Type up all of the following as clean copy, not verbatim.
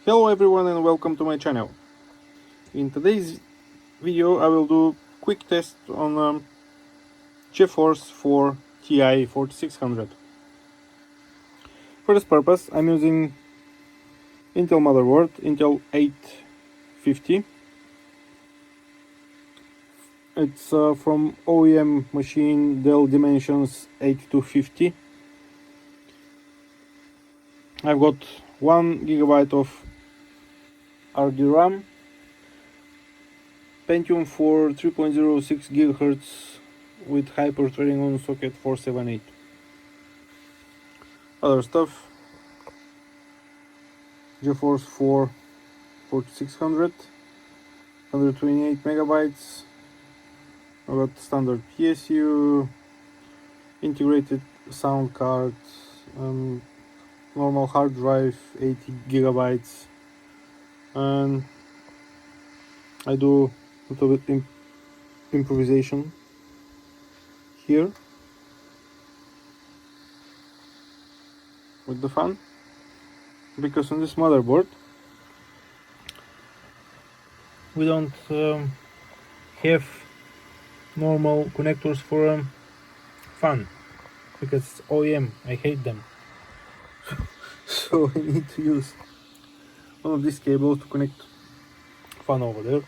Hello everyone and welcome to my channel. In today's video I will do quick test on GeForce for TI 4600. For this purpose I'm using Intel motherboard, Intel 850. It's from OEM machine Dell Dimensions 8250. I've got 1 GB of RDRAM, Pentium for 3.06 GHz with hyper threading on socket 478. Other stuff: GeForce for 4600, 128 megabytes. I got standard PSU, integrated sound card, normal hard drive 80 gigabytes, and I do a little bit improvisation here with the fan, because on this motherboard we don't have normal connectors for fan, because it's OEM. I hate them. So I need to use one of these cables to connect fan over there.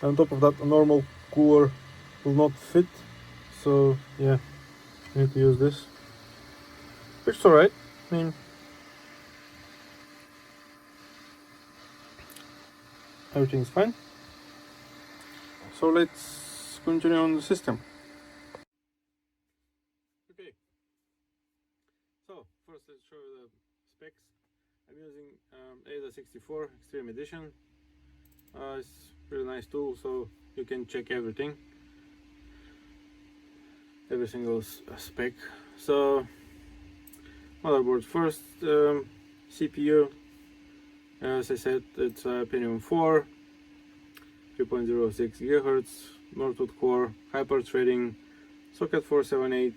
And on top of that, a normal cooler will not fit, so yeah, I need to use this, which is alright. I mean, everything's fine. So let's continue on the system. Okay, so first let's show you the specs. I'm using ADA 64 Extreme Edition. It's a really nice tool, so you can check everything, every single spec. So motherboard first, CPU, as I said, it's a Pentium 4, 3.06 GHz, Northwood core, hyper threading, socket 478,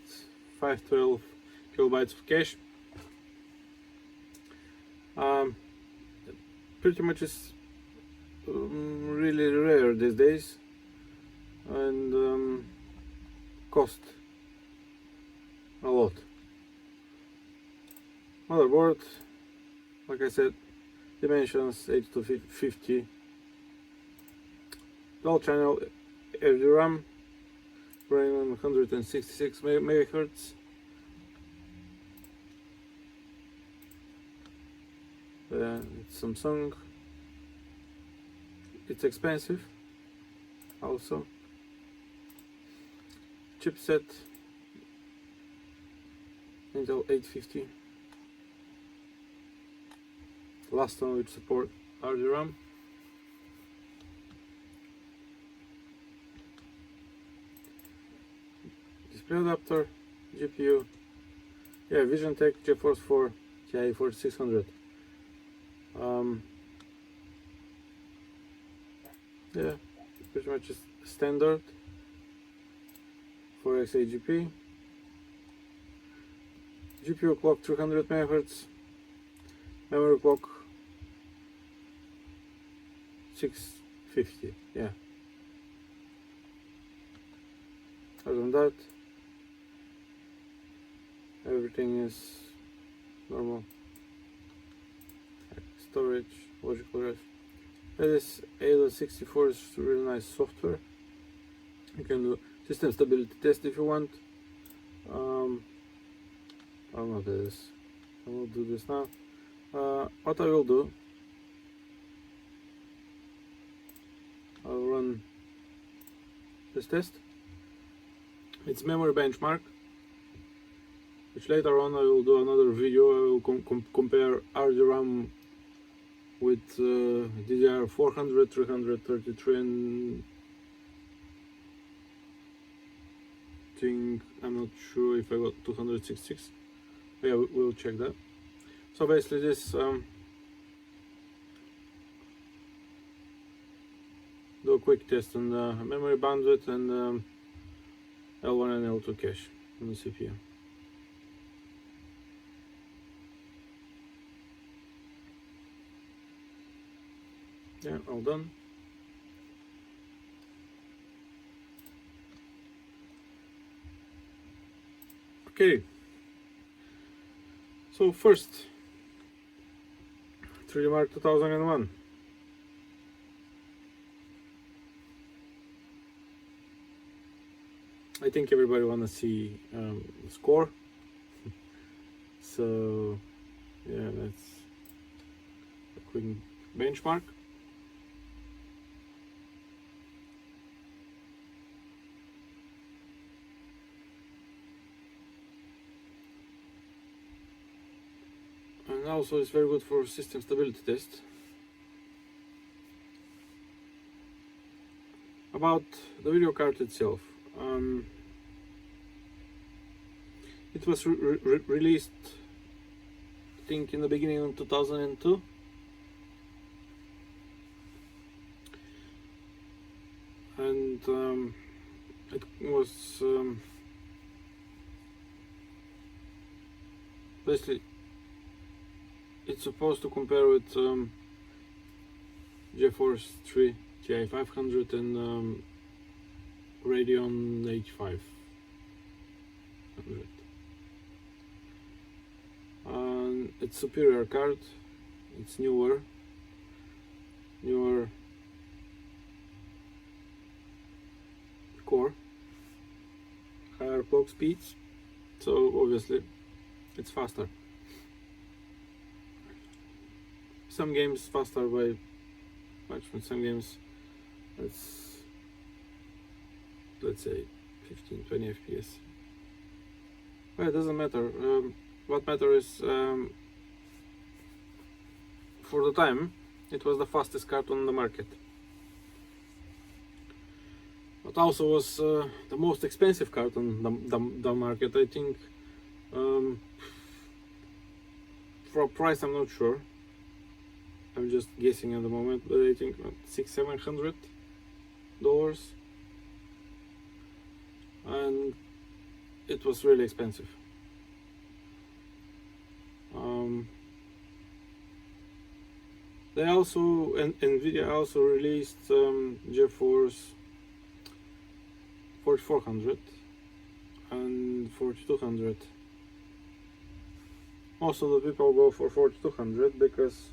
512 kilobytes of cache. Pretty much is really rare these days, and cost a lot. Motherboard, like I said, Dimensions 8250, dual channel RDRAM, running on 166 MHz. It's Samsung. It's expensive also. Chipset Intel 850, last one which support RDRAM. Display adapter, GPU, yeah, VisionTech GeForce for TI 4600. Yeah, pretty much is standard for XAGP. GPU clock 300 MHz, memory clock 650. Yeah. Other than that, everything is normal. Storage, logical ref. This ADA 64 is really nice software. You can do system stability test if you want. I'll not do this. I will do this now. What I will do, I'll run this test. It's memory benchmark, which later on I will do another video. I will compare RDRAM with DDR 400, 333, and I'm not sure if I got 266. Yeah, we'll check that. So basically this do a quick test on the memory bandwidth and L1 and L2 cache on the CPU. Yeah, all done. Okay, so first 3D Mark 2001. I think everybody wanna see the score. So yeah, that's a quick benchmark. And also it's very good for system stability test. About the video card itself, it was released, I think, in the beginning of 2002. And it was basically, it's supposed to compare with GeForce 3 Ti 500 and Radeon H500. And it's superior card, it's newer core, higher clock speeds, so obviously it's faster. Some games faster by much, but some games it's, let's say, 15-20 FPS. Well, it doesn't matter. What matters is for the time it was the fastest card on the market, but also was the most expensive card on the market. I think for a price I'm not sure, I'm just guessing at the moment, but I think $600-700, and it was really expensive. They also, nVIDIA also released GeForce 4400 and 4200. Most of the people go for 4200 because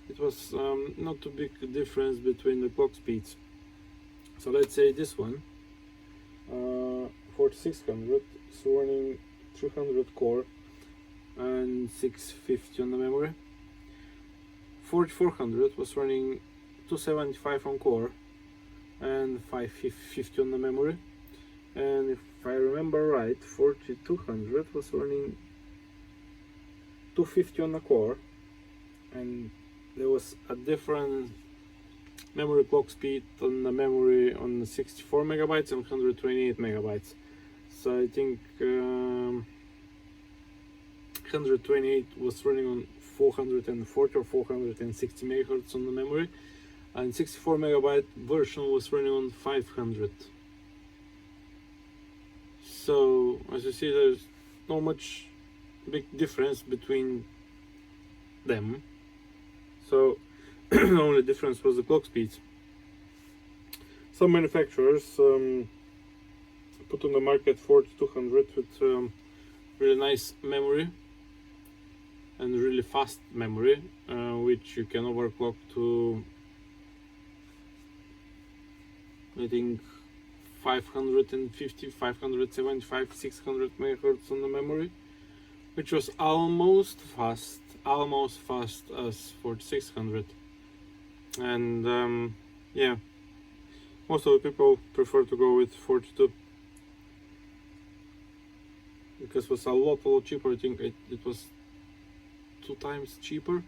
it was not too big difference between the clock speeds. So let's say this one, 4600 is running 300 core and 650 on the memory. 4400 was running 275 on core and 550 on the memory. And if I remember right, 4200 was running 250 on the core, and there was a different memory clock speed on the memory on the 64 megabytes and 128 megabytes. So I think 128 was running on 440 or 460 megahertz on the memory, and 64 megabyte version was running on 500. So as you see, there's not much big difference between them. So the only difference was the clock speeds. Some manufacturers put on the market 4200 with really nice memory and really fast memory, which you can overclock to, I think, 550, 575, 600 megahertz on the memory, which was almost fast as 4600. And yeah, most of the people prefer to go with 42 because it was a lot cheaper. I think it was 2 times cheaper,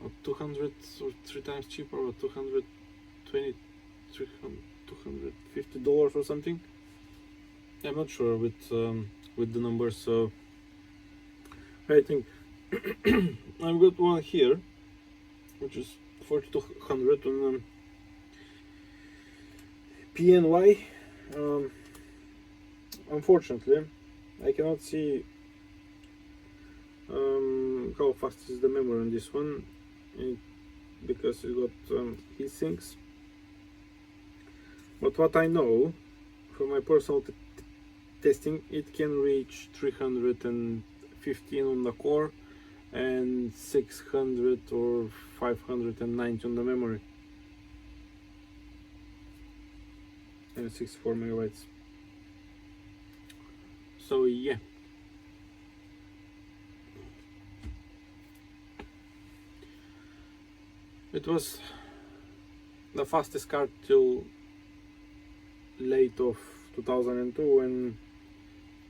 or 200 or 3 times cheaper, or 220, $250 or something. I'm not sure with the numbers. So I think I've got one here, which is 4200 on PNY. Unfortunately, I cannot see how fast is the memory on this one. It because it got heat sinks. But what I know from my personal testing, it can reach 315 on the core and 600 or 590 on the memory, and 64 megabytes. So yeah, it was the fastest card till late of 2002 when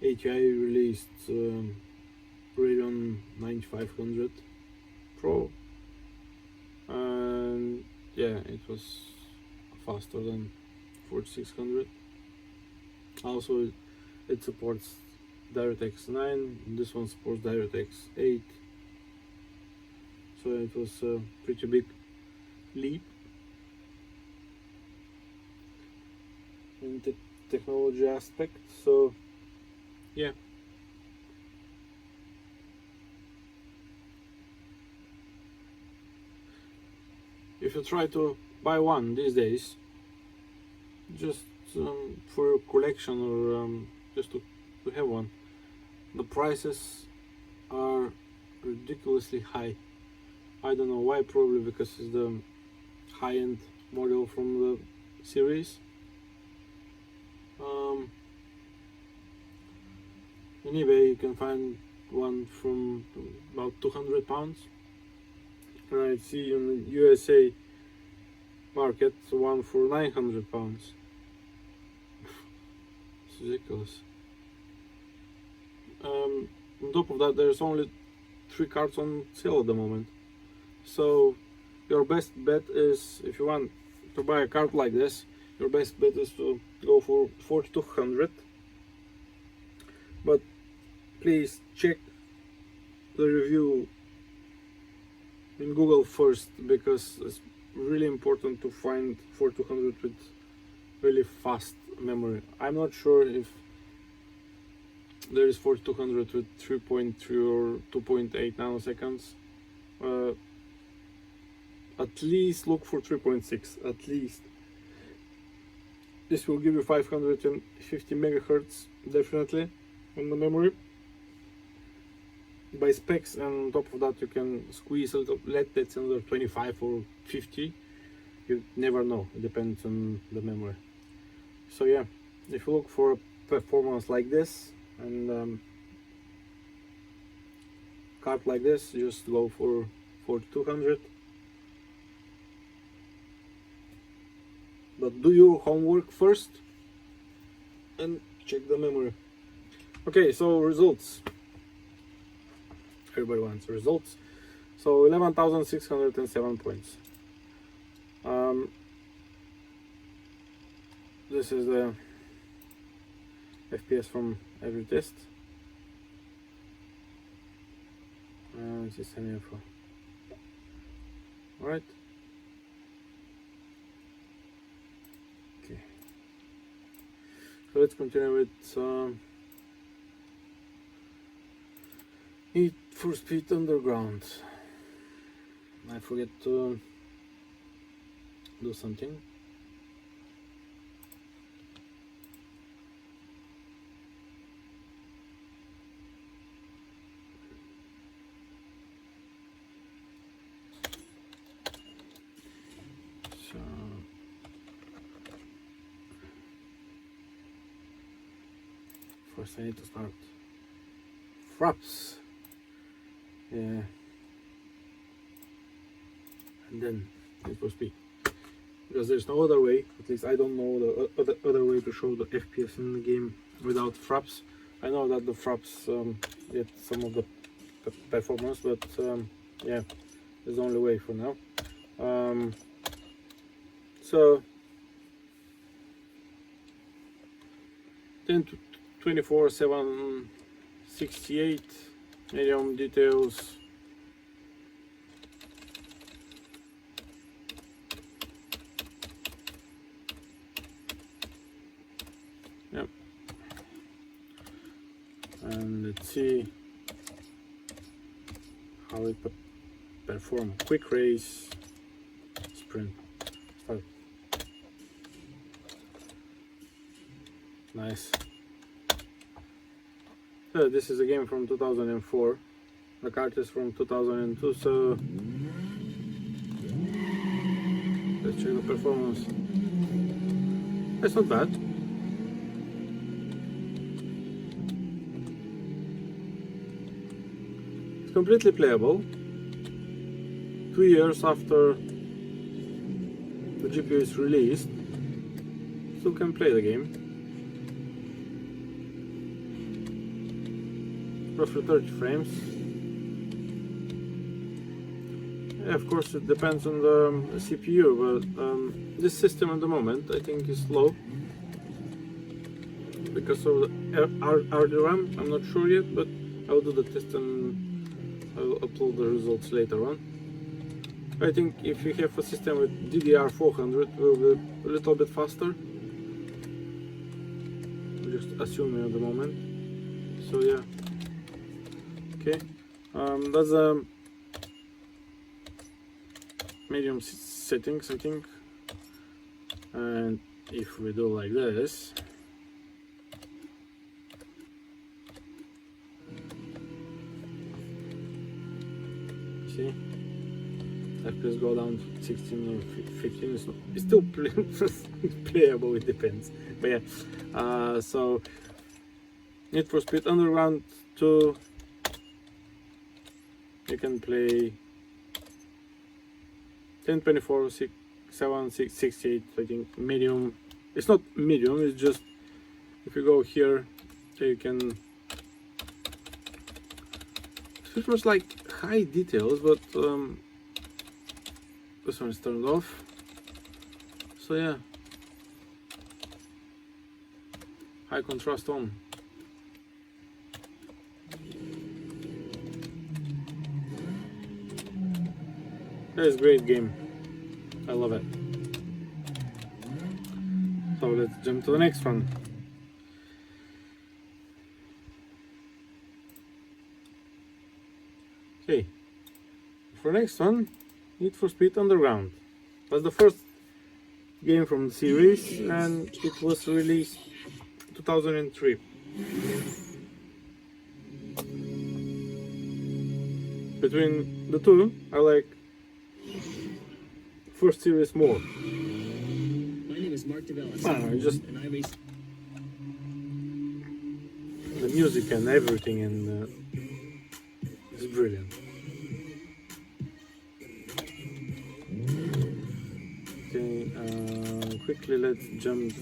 ATI released Radeon 9500 Pro, and yeah, it was faster than 4600. Also, it supports DirectX 9, this one supports DirectX 8, so it was a pretty big leap in the technology aspect. So yeah, if you try to buy one these days, just for your collection or just to have one, the prices are ridiculously high. I don't know why, probably because it's the high-end model from the series. On eBay you can find one from about £200. I see in the USA market one for £900. It's ridiculous. On top of that, there's only 3 cards on sale at the moment. So your best bet is, if you want to buy a card like this, your best bet is to go for 4200. But please check the review in Google first, because it's really important to find 4200 with really fast memory. I'm not sure if there is 4200 with 3.3 or 2.8 nanoseconds. At least look for 3.6, at least. This will give you 550 megahertz definitely on the memory by specs, and on top of that you can squeeze a little, let's another 25 or 50. You never know, it depends on the memory. So yeah, if you look for a performance like this and card like this, just go for 4200. But do your homework first and check the memory. Okay, so results. Everybody wants results. So 11,607 points. This is the FPS from every test. This is semi-alpha. All right. Okay. So let's continue with NFS Speed Underground. I forget to do something. So first I need to start fraps. Yeah, and then it will speed, because there's no other way. At least I don't know the other way to show the FPS in the game without fraps. I know that the fraps get some of the performance, but yeah, it's the only way for now. So 10 to 24 768 medium details. Yep. And let's see how it performs. Quick race print. Start. Nice. So this is a game from 2004. The card is from 2002, so let's check the performance. It's not bad. It's completely playable. 2 years after the GPU is released, still can play the game. Roughly 30 frames. Yeah, of course it depends on the CPU, but this system at the moment I think is slow because of the RDRAM. I'm not sure yet, but I'll do the test and I'll upload the results later on. I think if you have a system with DDR400, it will be a little bit faster. I'm just assuming at the moment. So yeah. Okay, that's a medium settings, I think, and if we do like this, see, FPS go down to 16 or 15. It's still playable. It depends, but yeah. So Need for Speed Underground 2. You can play 1024, 768, I think medium. It's not medium, it's just if you go here, you can. It was like high details, but this one is turned off. So yeah, high contrast on. That is a great game. I love it. So let's jump to the next one. Okay. For the next one, Need for Speed Underground. That's the first game from the series, and it was released 2003. Between the two, I like first series more. My name is Mark Develis. I don't know, just the music and everything, and it's brilliant. Okay, quickly let's jump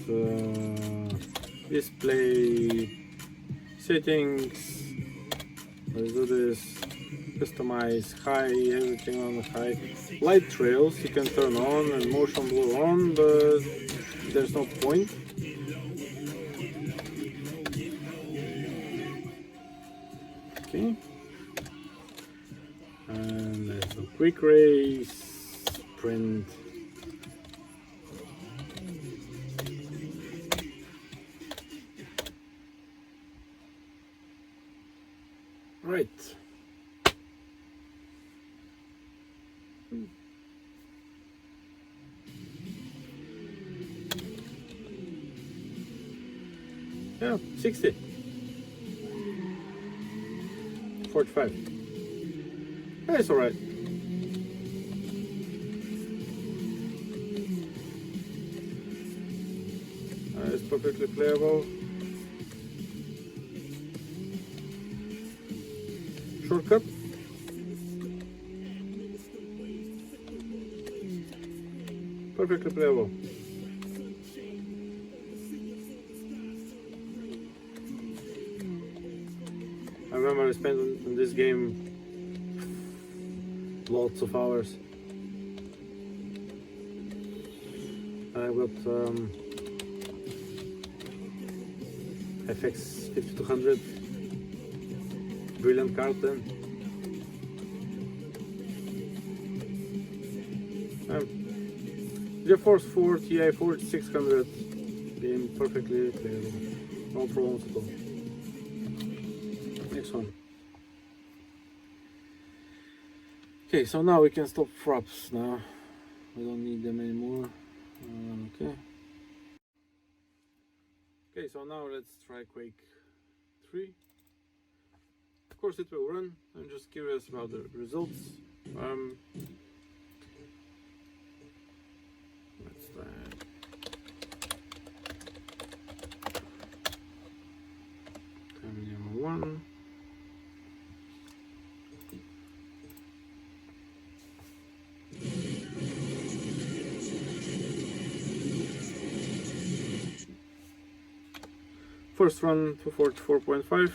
display settings. Let's do this. Customize high, everything on high. Light trails you can turn on and motion blur on, but there's no point. Okay. And let's do quick race, print. Right. Yeah, 60. 45. That's alright. It's perfectly playable. Shortcut. Perfectly playable. I remember I spent on this game lots of hours. I got FX 5200, brilliant card then. GeForce 4 Ti 4600 game, perfectly playable, no problems at all. Next one. Okay, so now we can stop props now. We don't need them anymore. Okay. Okay, so now let's try Quake 3. Of course it will run. I'm just curious about the results. Let's try Pentium 1. First run to 44.5.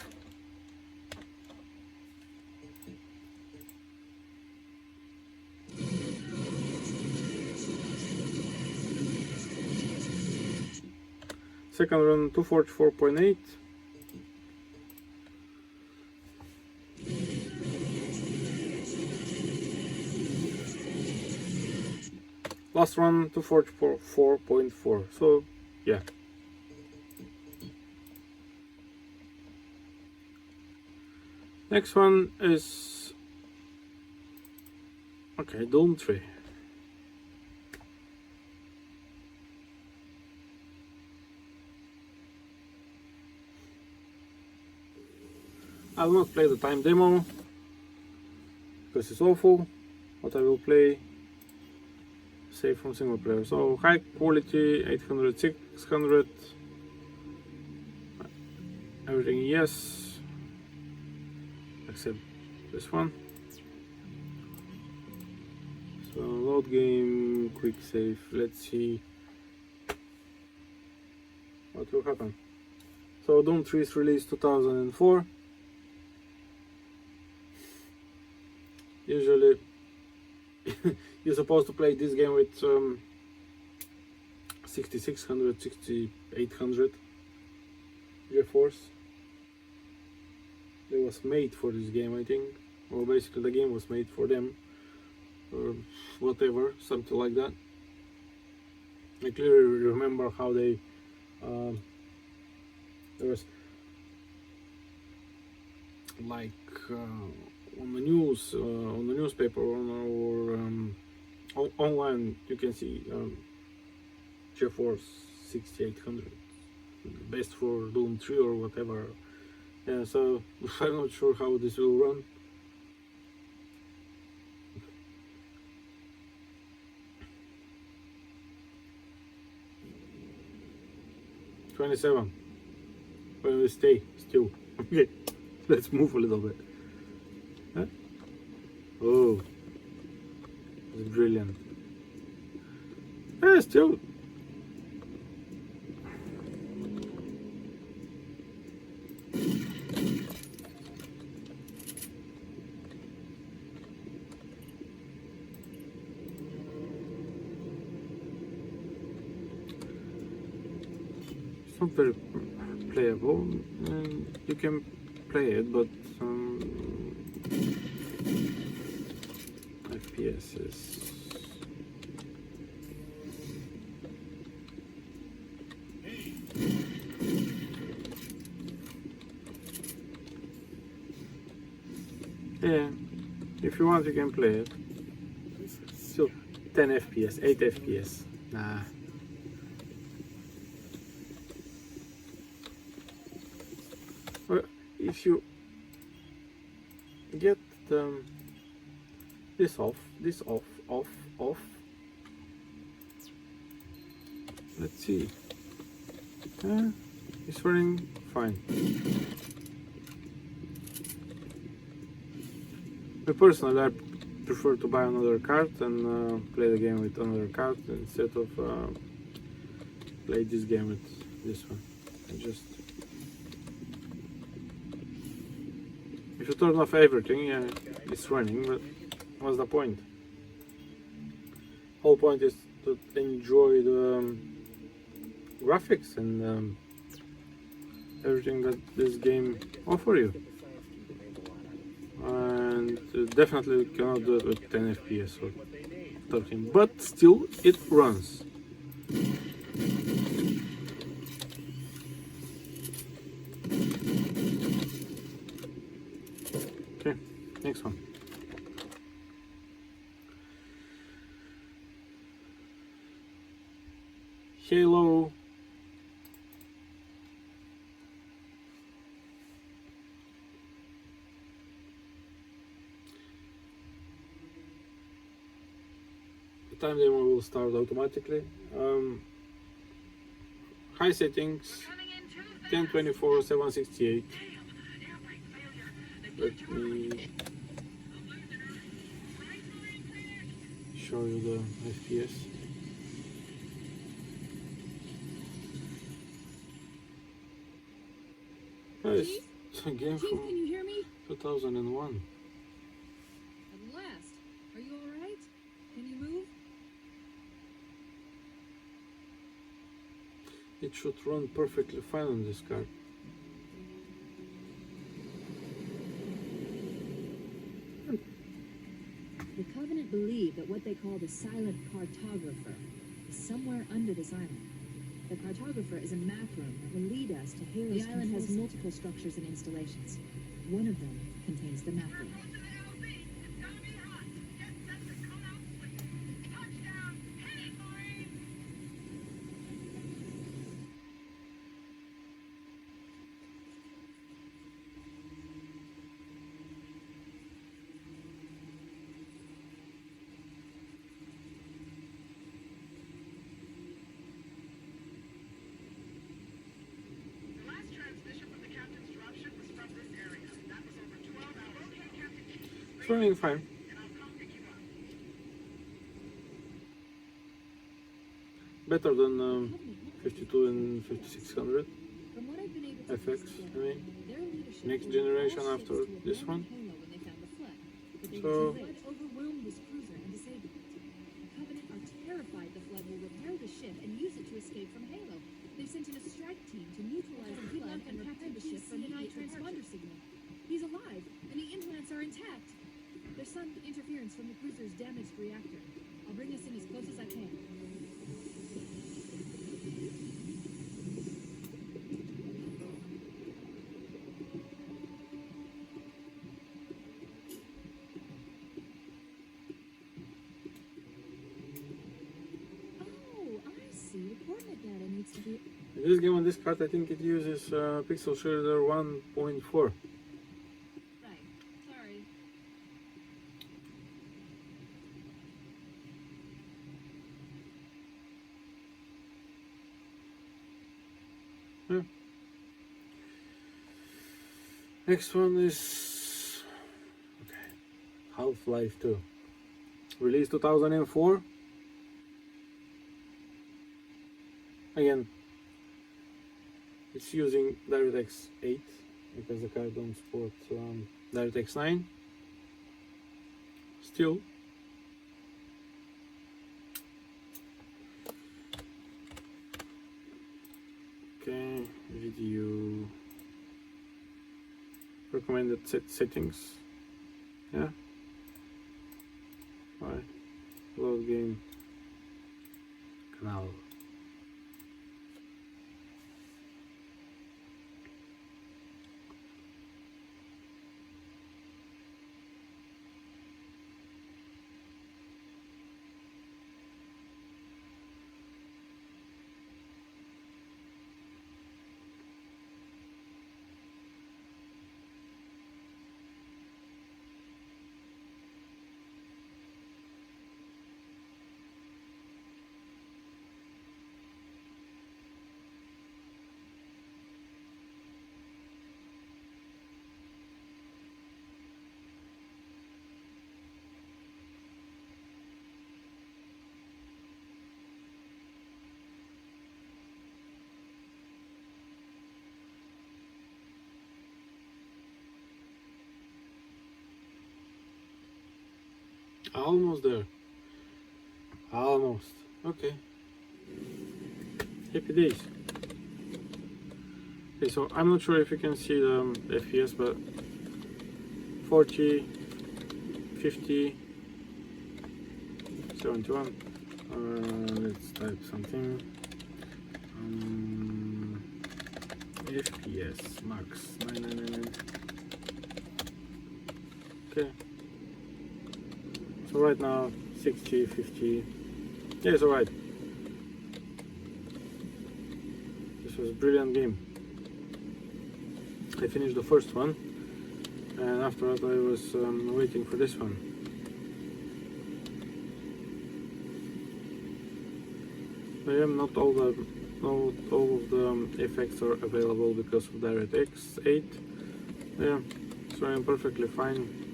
Second run to 44.8. Last run to 44.4. So yeah. Next one is okay, Doom 3. I will not play the time demo because it's awful, but I will play save from single player. So high quality 800, 600, everything yes, except this one. So load game, quick save. Let's see what will happen. So Doom 3 is released 2004. Usually you're supposed to play this game with 6600, 6800 GeForce. It was made for this game, I think. Well, basically the game was made for them, or whatever, something like that. I clearly remember how they there was like on the news, on the newspaper, or online, you can see GeForce 6800, best for Doom 3 or whatever. Yeah, so I'm not sure how this will run. $27. When we stay still. Okay, let's move a little bit. Huh? Oh, it's brilliant. Yeah, still. It's not very playable, and you can play it, but FPS is yeah, if you want you can play it. Still 10 FPS, 8 FPS. Nah. Well, if you get this off, off. Let's see. It's running fine. Me personally, I prefer to buy another card and play the game with another card instead of play this game with this one. If you turn off everything, yeah, it's running, but what's the point? Whole point is to enjoy the graphics and everything that this game offers you. And definitely cannot do it with 10 FPS or 13, but still it runs. Okay, next one. Halo. The time demo will start automatically. High settings 1024 768. Let me show you the FPS. It's a game Chief, from can you hear me? 2001. At last. Are you alright? Can you move? It should run perfectly fine on this card. The Covenant believe that what they call the silent cartographer is somewhere under this island. The cartographer is a map room that will lead us to Halo's. The island has multiple structures and installations. One of them contains the map room. It's running fine. Better than 52 and 5600 From what I've been able to FX. I mean, their leadership next generation after this one. So overwhelmed this cruiser and disabled it. The Covenant are terrified the flood will repair the ship and use it to escape from Halo. They've sent in a strike team to neutralize the flood and repair the ship from the night transponder signal. He's alive, and the implants are intact. There's some interference from the cruiser's damaged reactor. I'll bring us in as close as I can. in this game on this card, I think it uses Pixel Shader 1.4. Right. Sorry. Yeah. Next one is Half-Life 2. Released 2004. Again, it's using DirectX 8 because the card don't support DirectX 9. Still, okay, video recommended settings. Yeah. Alright. Load game. Canal. Almost there. Almost. Okay. Happy days. Okay, so I'm not sure if you can see the FPS, but 40, 50, 71. Let's type something. FPS max 999. Okay. So right now 60, 50. Yeah, it's alright. This was a brilliant game. I finished the first one, and after that I was waiting for this one. Not all of the effects are available because of DirectX 8. Yeah, so I'm perfectly fine.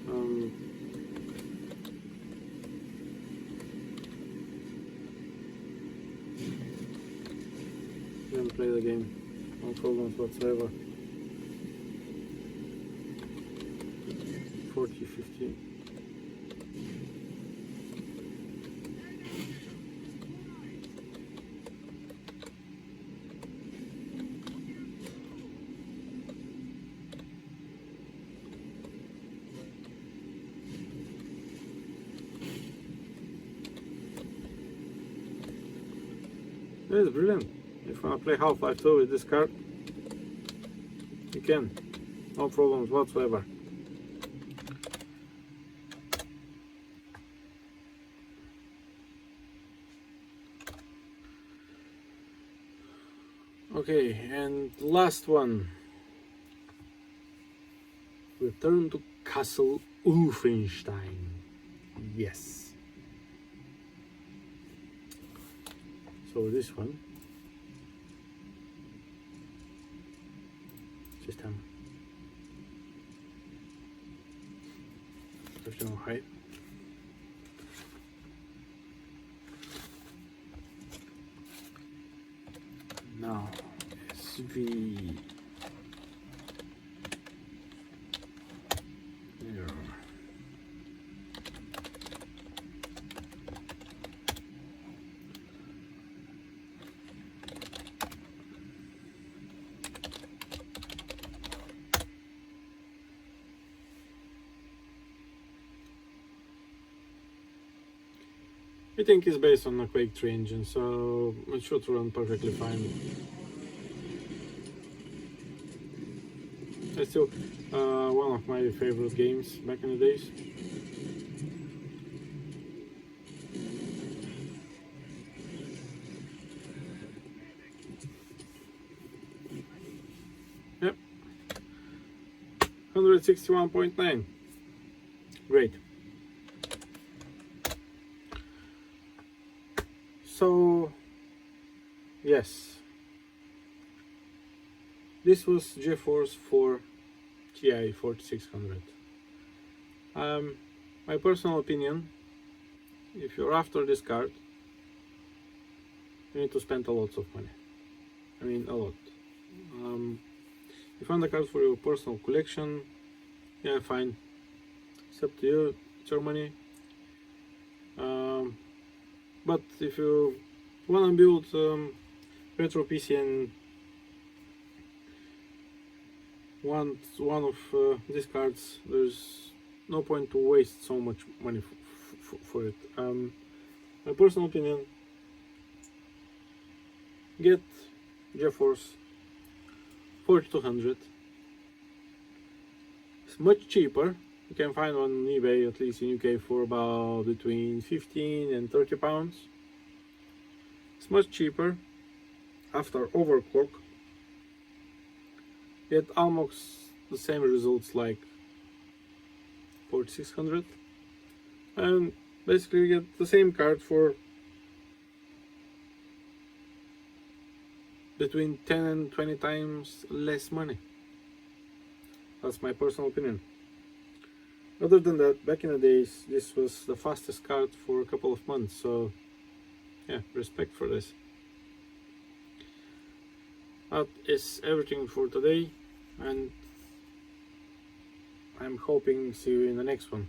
Didn't play the game, no problems whatsoever. 40, 50. It's brilliant. If you want to play Half-Life 2 with this card, you can. No problems whatsoever. Okay, and last one. Return to Castle Wolfenstein. Yes. So this one. System. Original height. Now SV there. I think it's based on a Quake 3 engine, so it should run perfectly fine. It's still one of my favorite games back in the days. Yep. 161.9. Great. So, yes, this was GeForce for TI 4600. My personal opinion, if you're after this card, you need to spend a lot of money. I mean, a lot. If you want the card for your personal collection, yeah, fine. It's up to you, it's your money. But if you want to build retro PC and want one of these cards, there's no point to waste so much money for it. My personal opinion, get GeForce 4200. It's much cheaper. You can find one on eBay, at least in UK, for about between 15 and 30 pounds. It's much cheaper after overclock. Get almost the same results like 4600, and basically you get the same card for between 10 and 20 times less money. That's my personal opinion. Other than that, back in the days, this was the fastest card for a couple of months, so yeah, respect for this. That is everything for today, and I'm hoping to see you in the next one.